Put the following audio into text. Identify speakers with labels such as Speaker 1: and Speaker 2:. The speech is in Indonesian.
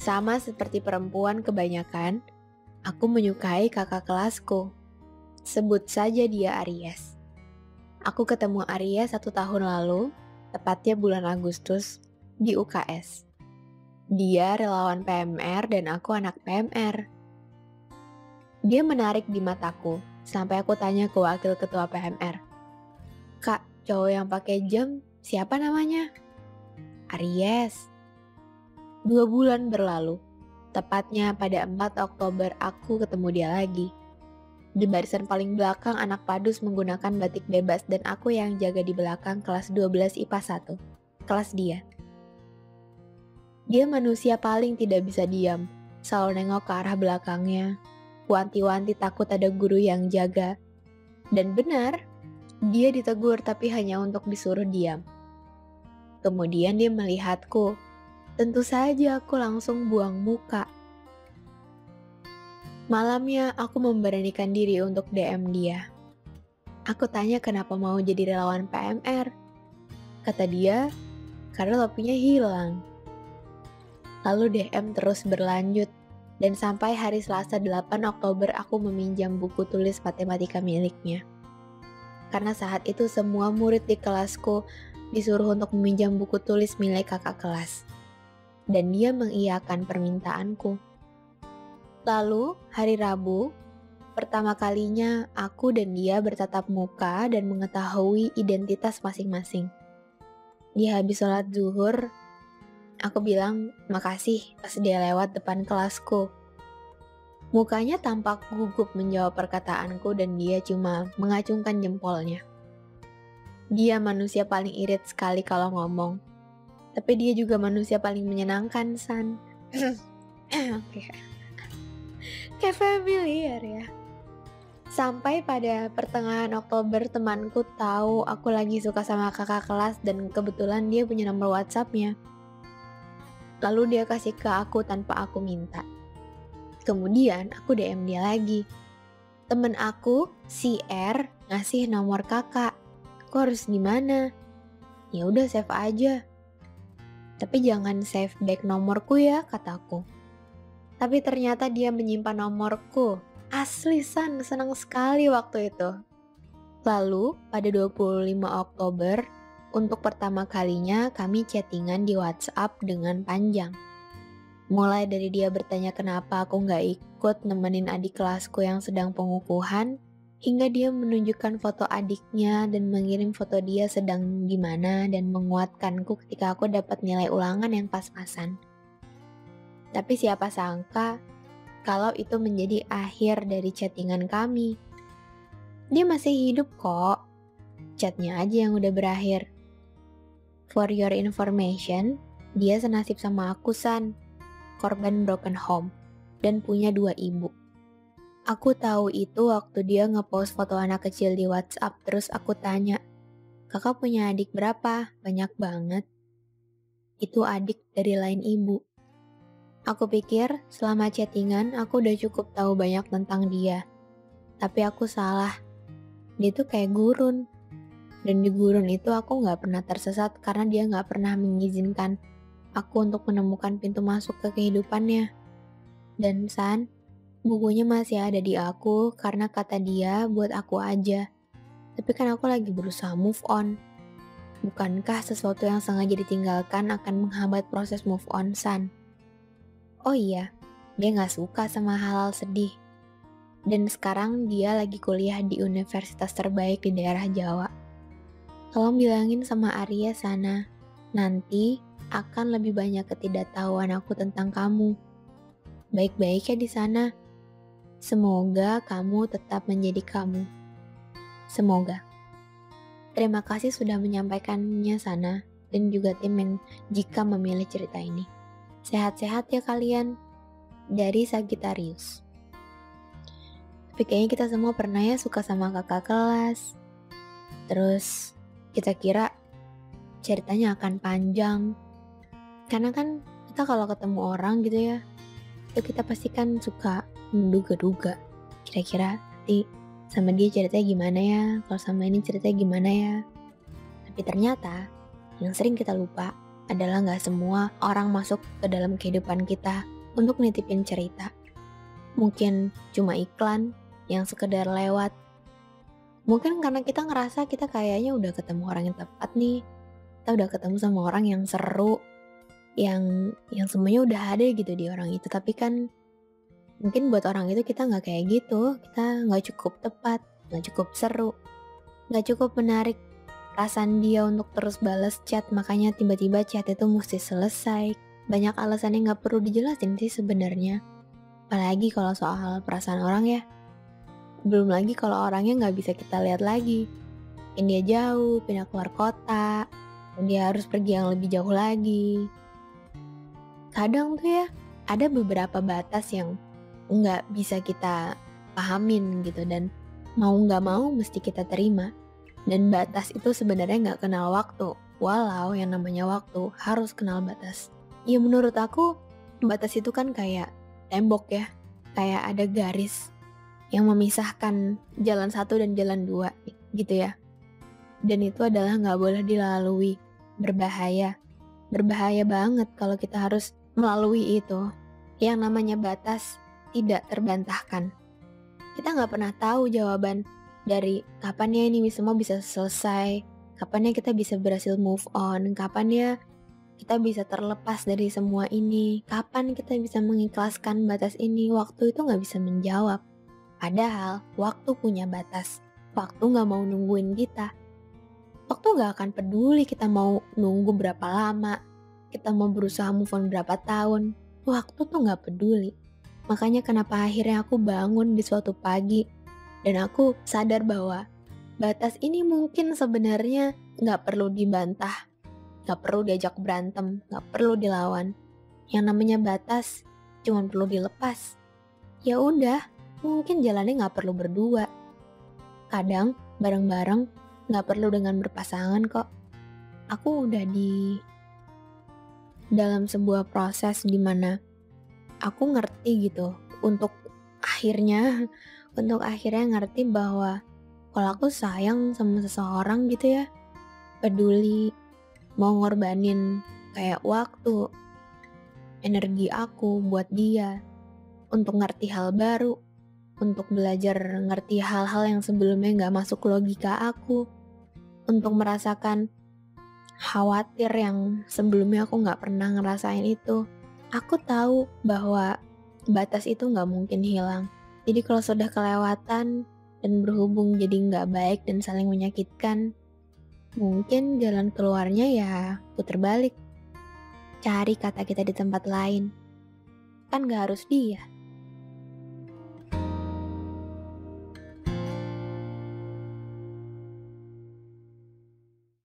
Speaker 1: Sama seperti perempuan kebanyakan, aku menyukai kakak kelasku. Sebut saja dia Aries. Aku ketemu Aries 1 tahun lalu, tepatnya bulan Agustus, di UKS. Dia relawan PMR dan aku anak PMR. Dia menarik di mataku, sampai aku tanya ke wakil ketua PMR. Kak, cowok yang pakai jam, siapa namanya? Aries. 2 bulan berlalu, tepatnya pada 4 Oktober aku ketemu dia lagi. Di barisan paling belakang anak padus menggunakan batik bebas dan aku yang jaga di belakang kelas 12 IPA 1, kelas dia. Dia manusia paling tidak bisa diam, selalu nengok ke arah belakangnya, wanti-wanti takut ada guru yang jaga. Dan benar, dia ditegur tapi hanya untuk disuruh diam. Kemudian dia melihatku, tentu saja aku langsung buang muka. Malamnya aku memberanikan diri untuk DM dia. Aku tanya kenapa mau jadi relawan PMR. Kata dia, karena topinya hilang. Lalu DM terus berlanjut, dan sampai hari Selasa 8 Oktober aku meminjam buku tulis matematika miliknya. Karena saat itu semua murid di kelasku disuruh untuk meminjam buku tulis milik kakak kelas. Dan dia mengiyakan permintaanku. Lalu, hari Rabu, pertama kalinya aku dan dia bertatap muka dan mengetahui identitas masing-masing. Di habis sholat zuhur, aku bilang makasih pas dia lewat depan kelasku. Mukanya tampak gugup menjawab perkataanku dan dia cuma mengacungkan jempolnya. Dia manusia paling irit sekali kalau ngomong. Tapi dia juga manusia paling menyenangkan, San. Oke. Kayak familiar ya. Sampai pada pertengahan Oktober temanku tahu aku lagi suka sama kakak kelas dan kebetulan dia punya nomor WhatsApp-nya. Lalu dia kasih ke aku tanpa aku minta. Kemudian aku DM dia lagi. Temen aku, si R, ngasih nomor kakak. Aku harus gimana? Ya udah save aja. Tapi jangan save back nomorku ya, kataku. Tapi ternyata dia menyimpan nomorku. Asli San, senang sekali waktu itu. Lalu pada 25 Oktober, untuk pertama kalinya kami chattingan di WhatsApp dengan panjang. Mulai dari dia bertanya kenapa aku gak ikut nemenin adik kelasku yang sedang pengukuhan, hingga dia menunjukkan foto adiknya dan mengirim foto dia sedang gimana dan menguatkanku ketika aku dapat nilai ulangan yang pas-pasan. Tapi siapa sangka kalau itu menjadi akhir dari chattingan kami. Dia masih hidup kok, chatnya aja yang udah berakhir. For your information, dia senasib sama aku San, korban broken home, dan punya 2 ibu. Aku tahu itu waktu dia ngepost foto anak kecil di WhatsApp, terus aku tanya, kakak punya adik berapa? Banyak banget. Itu adik dari lain ibu. Aku pikir selama chattingan aku udah cukup tahu banyak tentang dia. Tapi aku salah. Dia tuh kayak gurun. Dan di gurun itu aku gak pernah tersesat karena dia gak pernah mengizinkan aku untuk menemukan pintu masuk ke kehidupannya. Dan San, bukunya masih ada di aku karena kata dia buat aku aja. Tapi kan aku lagi berusaha move on. Bukankah sesuatu yang sengaja ditinggalkan akan menghambat proses move on, San? Oh iya, dia gak suka sama hal-hal sedih. Dan sekarang dia lagi kuliah di universitas terbaik di daerah Jawa. Tolong bilangin sama Arya sana, nanti akan lebih banyak ketidaktahuan aku tentang kamu. Baik-baik ya di sana. Semoga kamu tetap menjadi kamu. Semoga. Terima kasih sudah menyampaikannya sana dan juga tim yang jika memilih cerita ini. Sehat-sehat ya kalian. Dari Sagittarius. Tapi kayaknya kita semua pernah ya suka sama kakak kelas. Terus kita kira ceritanya akan panjang. Karena kan kita kalau ketemu orang gitu ya, itu kita pasti kan suka menduga-duga. Kira-kira nanti sama dia ceritanya gimana ya, kalau sama ini ceritanya gimana ya. Tapi ternyata yang sering kita lupa adalah gak semua orang masuk ke dalam kehidupan kita untuk nitipin cerita. Mungkin cuma iklan yang sekedar lewat. Mungkin karena kita ngerasa kita kayaknya udah ketemu orang yang tepat nih. Kita udah ketemu sama orang yang seru, yang semuanya udah ada gitu di orang itu. Tapi kan mungkin buat orang itu kita nggak kayak gitu. Kita nggak cukup tepat, nggak cukup seru, nggak cukup menarik perasaan dia untuk terus balas chat. Makanya tiba-tiba chat itu mesti selesai. Banyak alasan yang nggak perlu dijelasin sih sebenarnya. Apalagi kalau soal perasaan orang ya. Belum lagi kalau orangnya nggak bisa kita lihat lagi. Mungkin dia jauh, pindah keluar kota, dan dia harus pergi yang lebih jauh lagi. Kadang tuh ya, ada beberapa batas yang nggak bisa kita pahamin gitu, dan mau nggak mau mesti kita terima. Dan batas itu sebenarnya nggak kenal waktu, walau yang namanya waktu harus kenal batas. Ya menurut aku, batas itu kan kayak tembok ya, kayak ada garis yang memisahkan jalan satu dan jalan dua gitu ya. Dan itu adalah nggak boleh dilalui, berbahaya. Berbahaya banget kalau kita harus melalui itu. Yang namanya batas tidak terbantahkan. Kita nggak pernah tahu jawaban dari kapan ya ini semua bisa selesai, kapan ya kita bisa berhasil move on, kapan ya kita bisa terlepas dari semua ini, kapan kita bisa mengikhlaskan batas ini. Waktu itu nggak bisa menjawab. Padahal waktu punya batas. Waktu gak mau nungguin kita. Waktu gak akan peduli kita mau nunggu berapa lama, kita mau berusaha move on berapa tahun. Waktu tuh gak peduli. Makanya kenapa akhirnya aku bangun di suatu pagi dan aku sadar bahwa batas ini mungkin sebenarnya gak perlu dibantah, gak perlu diajak berantem, gak perlu dilawan. Yang namanya batas cuma perlu dilepas. Ya udah, mungkin jalannya gak perlu berdua. Kadang bareng-bareng gak perlu dengan berpasangan kok. Aku udah di dalam sebuah proses dimana aku ngerti gitu. Untuk akhirnya ngerti bahwa kalau aku sayang sama seseorang gitu ya, peduli, mau ngorbanin kayak waktu, energi aku buat dia, untuk ngerti hal baru, untuk belajar ngerti hal-hal yang sebelumnya gak masuk logika aku, untuk merasakan khawatir yang sebelumnya aku gak pernah ngerasain itu. Aku tahu bahwa batas itu gak mungkin hilang. Jadi kalau sudah kelewatan dan berhubung jadi gak baik dan saling menyakitkan, mungkin jalan keluarnya ya puter balik. Cari kata kita di tempat lain. Kan gak harus dia.